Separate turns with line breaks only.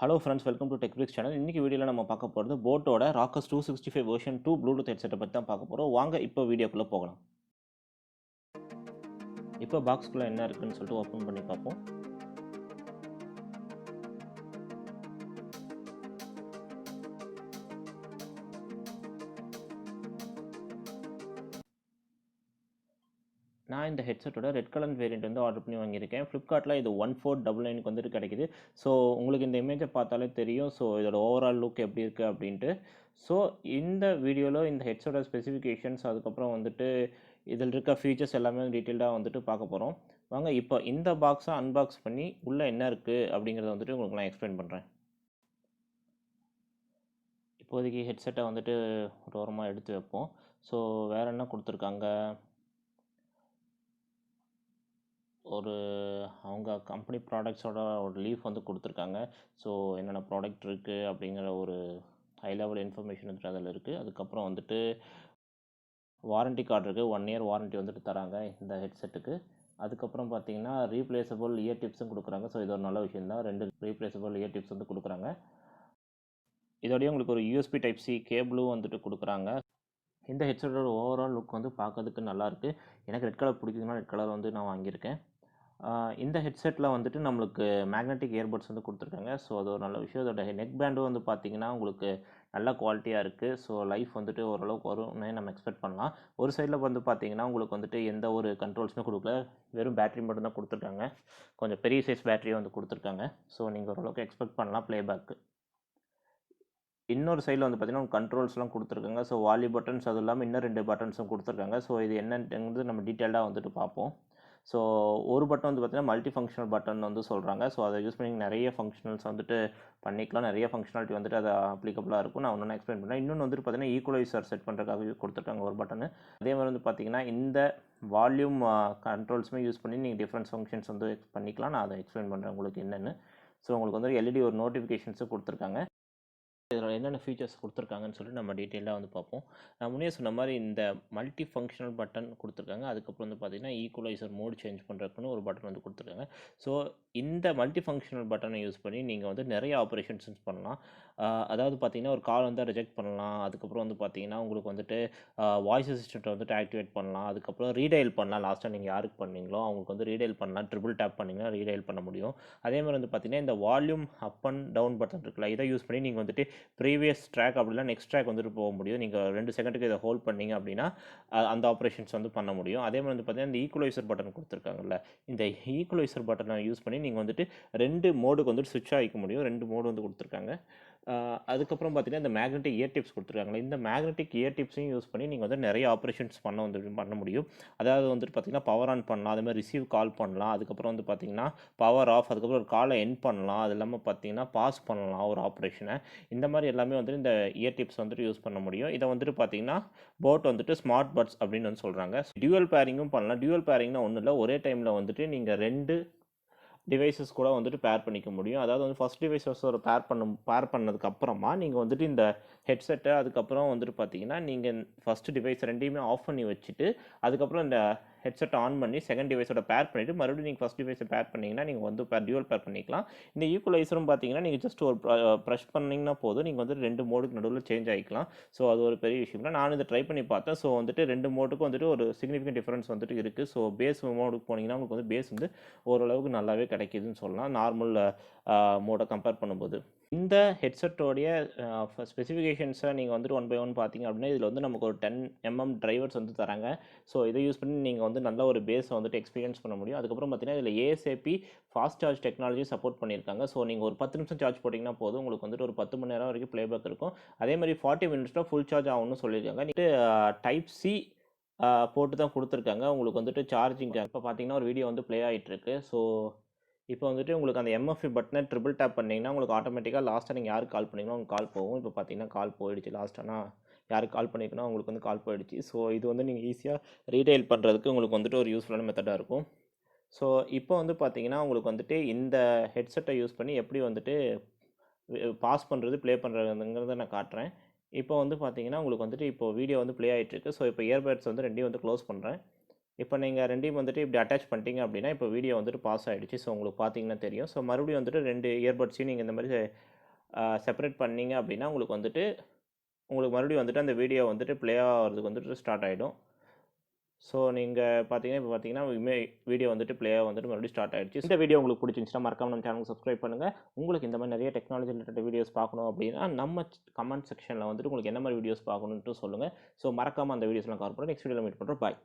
Hello friends, welcome to TechBricks channel. இன்னைக்கு வீடியோல நம்ம பார்க்க போறது boAtோட Rockerz 265 வெர்ஷன் 2 ப்ளூடூத் ஹெட்செட்டை பத்தி தான் பார்க்க போறோம். வாங்க இப்போ வீடியோக்குள்ள போகலாம். இப்போ பாக்ஸ்க்குள்ள என்ன இருக்குன்னு சொல்லிட்டு ஓபன் பண்ணி பார்ப்போம். நான் இந்த ஹெட்செட்டோட ரெட் கலர் வேரியண்ட் வந்து ஆர்டர் பண்ணி வாங்கியிருக்கேன். ஃப்ளிப்கார்ட்டில் இது 1499க்கு வந்துட்டு கிடைக்குது. ஸோ உங்களுக்கு இந்த இமேஜை பார்த்தாலே தெரியும். ஸோ இதோட ஓவரால் லுக் எப்படி இருக்குது அப்படின்ட்டு. ஸோ இந்த வீடியோவில் இந்த ஹெட்செட்டோட ஸ்பெசிஃபிகேஷன்ஸ் அதுக்கப்புறம் வந்துட்டு இதில் இருக்க ஃபீச்சர்ஸ் எல்லாமே டீட்டெயில்டாக வந்துட்டு பார்க்க போகிறோம். வாங்க இப்போ இந்த பாக்ஸை அன்பாக்ஸ் பண்ணி உள்ளே என்ன இருக்குது அப்படிங்கிறத வந்துட்டு உங்களுக்கு நான் எக்ஸ்பிளைன் பண்ணுறேன். இப்போதைக்கு ஹெட்செட்டை வந்துட்டு ஒரு ஓரமாக எடுத்து வைப்போம். ஸோ வேறு என்ன கொடுத்துருக்காங்க, ஒரு அவங்க கம்பெனி ப்ராடக்ட்ஸோட ஒரு லீஃப் வந்து கொடுத்துருக்காங்க. ஸோ என்னென்ன ப்ராடக்ட் இருக்குது அப்படிங்கிற ஒரு ஹை லெவல் இன்ஃபர்மேஷன் வந்துட்டு அதில் இருக்குது. அதுக்கப்புறம் வந்துட்டு வாரண்ட்டி கார்டு இருக்குது. 1 இயர் வாரண்ட்டி வந்துட்டு தராங்க இந்த ஹெட்செட்டுக்கு. அதுக்கப்புறம் பார்த்தீங்கன்னா ரீப்ளேசபிள் இயர் டிப்ஸும் கொடுக்குறாங்க. ஸோ இது ஒரு நல்ல விஷயம் தான். 2 ரீப்ளேசபிள் இயர் டிப்ஸ் வந்து கொடுக்குறாங்க. இதோடய உங்களுக்கு ஒரு யூஎஸ்பி டைப் சி கேபிளும் வந்துட்டு கொடுக்குறாங்க. இந்த ஹெட்செட்டோட ஓவரால் லுக் வந்து பார்க்கறதுக்கு நல்லாயிருக்கு. எனக்கு ரெட் கலர் பிடிக்குதுன்னா ரெட் கலர் வந்து நான் வாங்கியிருக்கேன். இந்த ஹெட்செட்டில் வந்துட்டு நம்மளுக்கு மேக்னெட்டிக் இயர்பட்ஸ் வந்து கொடுத்துருக்காங்க. ஸோ அது ஒரு நல்ல விஷயம். அதோட நெக் பேண்டும் வந்து பார்த்திங்கன்னா உங்களுக்கு நல்ல குவாலிட்டியாக இருக்குது. ஸோ லைஃப் வந்துட்டு ஓரளவுக்கு வரும்னே நம்ம எக்ஸ்பெக்ட் பண்ணலாம். ஒரு சைடில் வந்து பார்த்திங்கன்னா உங்களுக்கு வந்துட்டு எந்த ஒரு கண்ட்ரோல்ஸுமே கொடுக்கல, வெறும் பேட்டரி மட்டும் தான் கொடுத்துருக்காங்க. கொஞ்சம் பெரிய சைஸ் பேட்டரியை வந்து கொடுத்துருக்காங்க. ஸோ நீங்கள் ஓரளவுக்கு எக்ஸ்பெக்ட் பண்ணலாம் ப்ளேபேக்கு. இன்னொரு சைடில் வந்து பார்த்திங்கன்னா கண்ட்ரோல்ஸ்லாம் கொடுத்துருக்காங்க. ஸோ வால்யூ பட்டன்ஸ் அதுவும் இல்லாமல் இன்னும் 2 பட்டன்ஸும் கொடுத்துருக்காங்க. ஸோ இது என்னன்றது நம்ம டீட்டெயில்டாக வந்துட்டு பார்ப்போம். ஸோ ஒரு பட்டன் வந்து பார்த்திங்கன்னா மல்டி ஃபங்க்ஷனல் பட்டன் வந்து சொல்கிறாங்க. ஸோ அதை யூஸ் பண்ணி நிறைய ஃபங்க்ஷனல்ஸ் வந்துட்டு பண்ணிக்கலாம். நிறைய ஃபங்க்ஷனாலிட்டி வந்துட்டு அது அப்ளிகபிளாக இருக்கும். நான் ஒன்று எக்ஸ்பிளைன் பண்ணேன். இன்னொன்று வந்துட்டு பார்த்திங்கன்னா ஈக்குவலைசர் செட் பண்ணுறதுக்காக கொடுத்துருக்காங்க ஒரு பட்டனு. அதே மாதிரி வந்து பார்த்திங்கன்னா இந்த வால்யூம் கண்ட்ரோல்ஸுமே யூஸ் பண்ணி நீங்கள் டிஃப்ரெண்ட் ஃபங்க்ஷன்ஸ் வந்து பண்ணிக்கலாம். நான் அதை எக்ஸ்பிளைன் பண்ணுறேன் உங்களுக்கு என்னென்னு. ஸோ உங்களுக்கு வந்து எல்இடி ஒரு நோட்டிஃபிகேஷன்ஸும் கொடுத்துருக்காங்க. இதில் என்னென்ன ஃபீச்சர்ஸ் கொடுத்துருக்காங்கன்னு சொல்லிட்டு நம்ம டீட்டெயிலாக வந்து பார்ப்போம். நான் முன்னே சொன்ன மாதிரி இந்த மல்டி ஃபங்க்ஷனல் பட்டன் கொடுத்துருக்காங்க. அதுக்கப்புறம் வந்து பார்த்திங்கன்னா ஈக்குவலைசர் மோட் சேஞ்ச் பண்ணுறதுக்குன்னு ஒரு பட்டன் வந்து கொடுத்துருக்காங்க. ஸோ இந்த மல்டி ஃபங்க்ஷனல் பட்டனை யூஸ் பண்ணி நீங்கள் வந்து நிறைய ஆப்ரேஷன்ஸ் பண்ணலாம். அதாவது பார்த்திங்கன்னா ஒரு கால் வந்து ரிஜெக்ட் பண்ணலாம். அதுக்கப்புறம் வந்து பார்த்திங்கன்னா உங்களுக்கு வந்துட்டு வாய்ஸ் அசிஸ்டண்ட்டை வந்துட்டு ஆக்டிவேட் பண்ணலாம். அதுக்கப்புறம் ரீடைல் பண்ணலாம். லாஸ்ட்டாக நீங்கள் யாருக்கு பண்ணீங்களோ அவங்களுக்கு வந்து ரீடைல் பண்ணலாம். ட்ரிபிள் டேப் பண்ணிங்கன்னா ரீடைல் பண்ண முடியும். அதே மாதிரி வந்து பார்த்திங்கன்னா இந்த volume up and down button இருக்குல்ல, இதை யூஸ் பண்ணி நீங்கள் வந்துட்டு ப்ரீவியஸ் ட்ராக் அப்படின்னா நெக்ஸ்ட் ட்ராக் வந்துட்டு போக முடியும். நீங்கள் 2 செகண்டுக்கு இதை ஹோல்ட் பண்ணிங்க அப்படின்னா அந்த ஆப்ரேஷன்ஸ் வந்து பண்ண முடியும். அதே மாதிரி வந்து பார்த்திங்கன்னா இந்த ஈக்குவலைசர் பட்டன் கொடுத்துருக்காங்கல்ல, இந்த ஈக்குவலைசர் பட்டனை யூஸ் பண்ணி நீங்கள் வந்துட்டு 2 மோடுக்கு வந்துட்டு ஸ்விட்ச் ஆகிக்க முடியும். 2 மோடு வந்து கொடுத்துருக்காங்க. அதுக்கப்புறம் பார்த்திங்கன்னா இந்த மேக்னெட்டிக் இயர் டிப்ஸ் கொடுத்துருக்காங்களே, இந்த மேக்னெட்டிக் இயர் டிப்ஸையும் யூஸ் பண்ணி நீங்கள் வந்து நிறைய ஆப்ரேஷன்ஸ் பண்ண முடியும். அதாவது வந்துட்டு பார்த்திங்கன்னா பவர் ஆன் பண்ணலாம், அதே மாதிரி ரிசீவ் கால் பண்ணலாம், அதுக்கப்புறம் வந்து பார்த்திங்கன்னா பவர் ஆஃப், அதுக்கப்புறம் ஒரு காலை எண்ட் பண்ணலாம், அது இல்லாமல் பார்த்திங்கன்னா பாஸ் பண்ணலாம் ஒரு ஆப்ரேஷனை. இந்த மாதிரி எல்லாமே வந்துட்டு இந்த இயர் டிப்ஸ் வந்துட்டு யூஸ் பண்ண முடியும். இதை வந்துட்டு பார்த்திங்கன்னா போட் வந்துட்டு ஸ்மார்ட் பட்ஸ் அப்படின்னு வந்து சொல்கிறாங்க. டியூவல் பேரிங்கும் பண்ணலாம். டியூவல் பேரிங்னா ஒன்றும் இல்லை, ஒரே டைமில் வந்துட்டு நீங்கள் 2 டிவைசஸ் கூட வந்துட்டு பேர் பண்ணிக்க முடியும். அதாவது வந்து ஃபஸ்ட் டிவைசஸோட பேர் பண்ணதுக்கு அப்புறமா நீங்கள் வந்துட்டு இந்த ஹெட்செட்டை அதுக்கப்புறம் வந்துட்டு பார்த்தீங்கன்னா நீங்கள் ஃபஸ்ட்டு டிவைஸ் 2யுமே ஆஃப் பண்ணி வச்சுட்டு அதுக்கப்புறம் இந்த ஹெட்செட்டை ஆன் பண்ணி செகண்ட் டிவைஸோட பேர் பண்ணிவிட்டு மறுபடியும் நீங்கள் ஃபஸ்ட் டிவைஸை பேர் பண்ணிங்கன்னா நீங்கள் வந்து டியூவல் பேர் பண்ணிக்கலாம். இந்த ஈக்குவலைசரும் பார்த்தீங்கன்னா நீங்கள் ஜஸ்ட் ஒரு ப்ரெஷ் பண்ணிங்கன்னா போதும், நீங்கள் வந்து 2 மோடுக்கு நடுவில் சேஞ்ச் ஆகிக்கலாம். ஸோ அது ஒரு பெரிய விஷயம் தான். நான் இதை ட்ரை பண்ணி பார்த்தேன். ஸோ வந்துட்டு 2 மோடுக்கும் வந்துட்டு ஒரு சிக்னிஃபிகன்ட் டிஃபரன்ஸ் வந்துட்டு இருக்குது. ஸோ பேஸ் மோடுக்கு போனீங்கன்னா உங்களுக்கு வந்து பேஸ் வந்து ஓரளவுக்கு நல்லாவே கிடைக்கிதுன்னு சொல்லலாம், நார்மல் மோடை கம்பேர் பண்ணும்போது. இந்த ஹெட்செட்டோடைய ஸ்பெசிஃபிகேஷன்ஸை நீங்கள் வந்துட்டு 1 by 1 பார்த்தீங்க அப்படின்னா இதில் வந்து நமக்கு ஒரு 10 mm டிரைவர்ஸ் வந்து தராங்க. ஸோ இதை யூஸ் பண்ணி நீங்கள் வந்து நல்ல ஒரு பேஸை வந்துட்டு எக்ஸ்பீரியன்ஸ் பண்ண முடியும். அதுக்கப்புறம் பார்த்தீங்கன்னா இதில் ASAP fast charge technology support பண்ணியிருக்காங்க. ஸோ நீங்கள் ஒரு 10 நிமிஷம் சார்ஜ் போட்டிங்கன்னா போதும், உங்களுக்கு வந்துட்டு ஒரு 10 மணி நேரம் வரைக்கும் ப்ளேபேக் இருக்கும். அதே மாதிரி 40 மினிட்ஸில் ஃபுல் சார்ஜ் ஆகும்னு சொல்லியிருக்காங்க. நீங்கள் டைப் சி போட்டு தான் கொடுத்துருக்காங்க. உங்களுக்கு வந்துட்டு சார்ஜிங் இப்போ பார்த்தீங்கன்னா ஒரு வீடியோ வந்து ப்ளே ஆகிட்டுருக்கு. ஸோ இப்போ வந்துட்டு உங்களுக்கு அந்த எம்எஃப்இ பட்டனை ட்ரிபிள் டேப் பண்ணிங்கன்னா உங்களுக்கு ஆட்டோமேட்டிக்காக லாஸ்ட்டாக நீங்கள் யாருக்கு கால் பண்ணிங்கன்னா உங்களுக்கு கால் போகும். இப்போ பார்த்தீங்கன்னா கால் போயிடுச்சு. லாஸ்ட்டானா யாருக்கு கால் பண்ணிக்கணும் உங்களுக்கு வந்து கால் போயிடுச்சு. ஸோ இது வந்து நீங்கள் ஈஸியாக ரீடைல் பண்ணுறதுக்கு உங்களுக்கு வந்துட்டு ஒரு யூஸ்ஃபுல்லான மெத்தடாக இருக்கும். ஸோ இப்போ வந்து பார்த்தீங்கன்னா உங்களுக்கு வந்துட்டு இந்த ஹெட்செட்டை யூஸ் பண்ணி எப்படி வந்துட்டு பாஸ் பண்ணுறது ப்ளே பண்ணுறதுங்கிறத நான் காட்டுறேன். இப்போ வந்து பார்த்தீங்கன்னா உங்களுக்கு வந்துட்டு இப்போ வீடியோ வந்து ப்ளே ஆகிட்டுருக்கு. ஸோ இப்போ இயர்பட்ஸ் வந்து 2யும் வந்து க்ளோஸ் பண்ணுறேன். இப்போ நீங்கள் ரெண்டையும் வந்துட்டு இப்படி அட்டாச் பண்ணிட்டீங்க அப்படின்னா இப்போ வீடியோ வந்துட்டு பாஸ் ஆகிடுச்சு. ஸோ உங்களுக்கு பார்த்தீங்கன்னா தெரியும். ஸோ மறுபடியும் வந்துட்டு 2 இயர்பட்ஸையும் நீங்கள் இந்த மாதிரி செப்பரேட் பண்ணீங்க அப்படின்னா உங்களுக்கு மறுபடியும் வந்துட்டு அந்த வீடியோ வந்துட்டு ப்ளே ஆகிறதுக்கு வந்துட்டு ஸ்டார்ட் ஆகிடும். ஸோ நீங்கள் பார்த்தீங்கன்னா வீடியோ வந்துட்டு வந்துட்டு மறுபடியும் ஸ்டார்ட் ஆகிடுச்சு. இந்த வீடியோ உங்களுக்கு பிடிச்சிருந்துச்சுன்னா மறக்காம நம்ம சேனலுக்கு சப்ஸ்கிரைப் பண்ணுங்கள். உங்களுக்கு இந்த மாதிரி நிறைய டெக்னாலஜி ரிலேட்டட் வீடியோஸ் பார்க்கணும் அப்படின்னா நம்ம கமெண்ட் செக்ஷனில் வந்துட்டு உங்களுக்கு என்ன மாதிரி வீடியோஸ் பார்க்கணுன்ட்டு சொல்லுங்கள். ஸோ மறக்காமல் அந்த வீடியோஸ்லாம் கவர் பண்ணி நெக்ஸ்ட் வீடியோவில் மீட் பண்ணுறோம். பாய்.